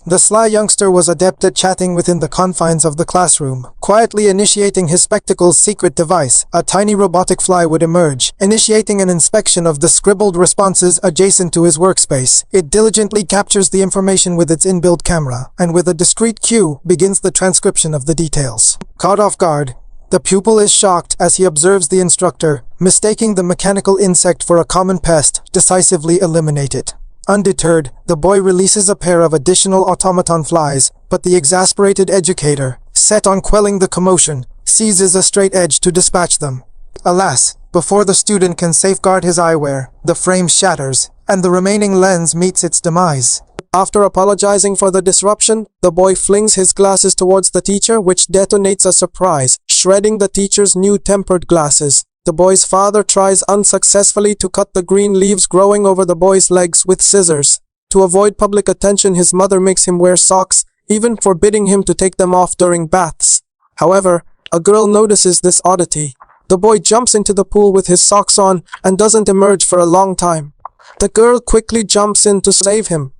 The sly youngster was adept at chatting within the confines of the classroom. Quietly initiating his spectacle's secret device, a tiny robotic fly would emerge, initiating an inspection of the scribbled responses adjacent to his workspace. It diligently captures the information with its inbuilt camera, and with a discreet cue, begins the transcription of the details. Caught off guard, the pupil is shocked as he observes the instructor, mistaking the mechanical insect for a common pest, decisively eliminate it. Undeterred, the boy releases a pair of additional automaton flies, but the exasperated educator, set on quelling the commotion, seizes a straight edge to dispatch them. Alas, before the student can safeguard his eyewear, the frame shatters, and the remaining lens meets its demise. After apologizing for the disruption, the boy flings his glasses towards the teacher, which detonates a surprise, shredding the teacher's new tempered glasses. The boy's father tries unsuccessfully to cut the green leaves growing over the boy's legs with scissors. To avoid public attention, his mother makes him wear socks, even forbidding him to take them off during baths. However, a girl notices this oddity. The boy jumps into the pool with his socks on and doesn't emerge for a long time. The girl quickly jumps in to save him,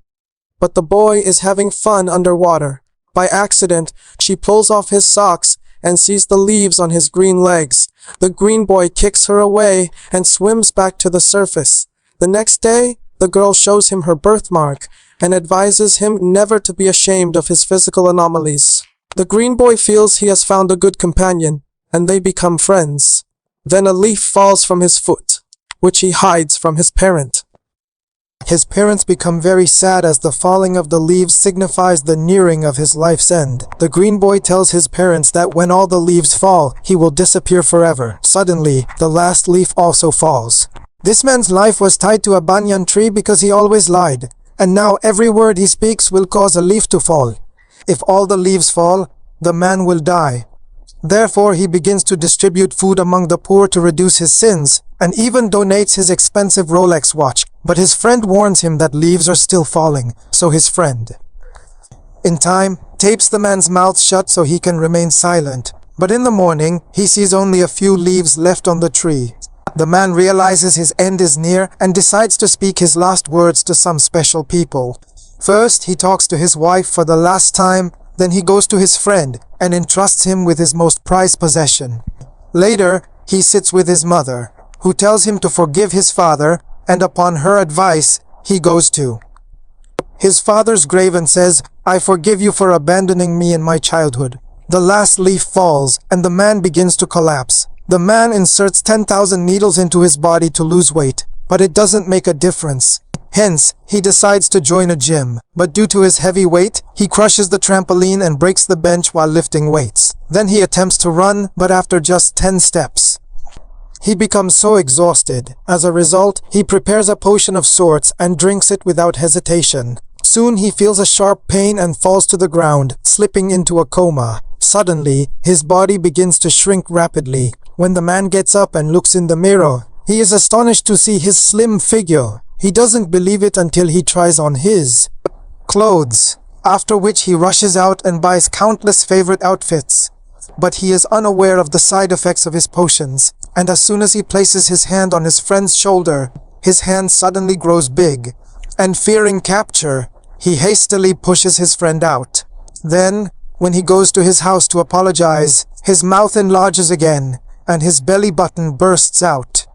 but the boy is having fun underwater. By accident, she pulls off his socks and sees the leaves on his green legs. The green boy kicks her away and swims back to the surface. The next day, the girl shows him her birthmark and advises him never to be ashamed of his physical anomalies. The green boy feels he has found a good companion, and they become friends. Then a leaf falls from his foot, which he hides from his parent. His parents become very sad as the falling of the leaves signifies the nearing of his life's end. The green boy tells his parents that when all the leaves fall, he will disappear forever. Suddenly, the last leaf also falls. This man's life was tied to a banyan tree because he always lied, and now every word he speaks will cause a leaf to fall. If all the leaves fall, the man will die. Therefore, he begins to distribute food among the poor to reduce his sins, and even donates his expensive Rolex watch. But his friend warns him that leaves are still falling, so his friend, in time, tapes the man's mouth shut so he can remain silent. But in the morning, he sees only a few leaves left on the tree. The man realizes his end is near and decides to speak his last words to some special people. First, he talks to his wife for the last time, then he goes to his friend and entrusts him with his most prized possession. Later, he sits with his mother, who tells him to forgive his father, and upon her advice, he goes to his father's grave and says, "I forgive you for abandoning me in my childhood." The last leaf falls, and the man begins to collapse. The man inserts 10,000 needles into his body to lose weight, but it doesn't make a difference. Hence, he decides to join a gym, but due to his heavy weight, he crushes the trampoline and breaks the bench while lifting weights. Then he attempts to run, but after just 10 steps, he becomes so exhausted. As a result, he prepares a potion of sorts and drinks it without hesitation. Soon he feels a sharp pain and falls to the ground, slipping into a coma. Suddenly, his body begins to shrink rapidly. When the man gets up and looks in the mirror, he is astonished to see his slim figure. He doesn't believe it until he tries on his clothes, after which he rushes out and buys countless favorite outfits. But he is unaware of the side effects of his potions, and as soon as he places his hand on his friend's shoulder, his hand suddenly grows big, and fearing capture, he hastily pushes his friend out. Then, when he goes to his house to apologize, his mouth enlarges again, and his belly button bursts out.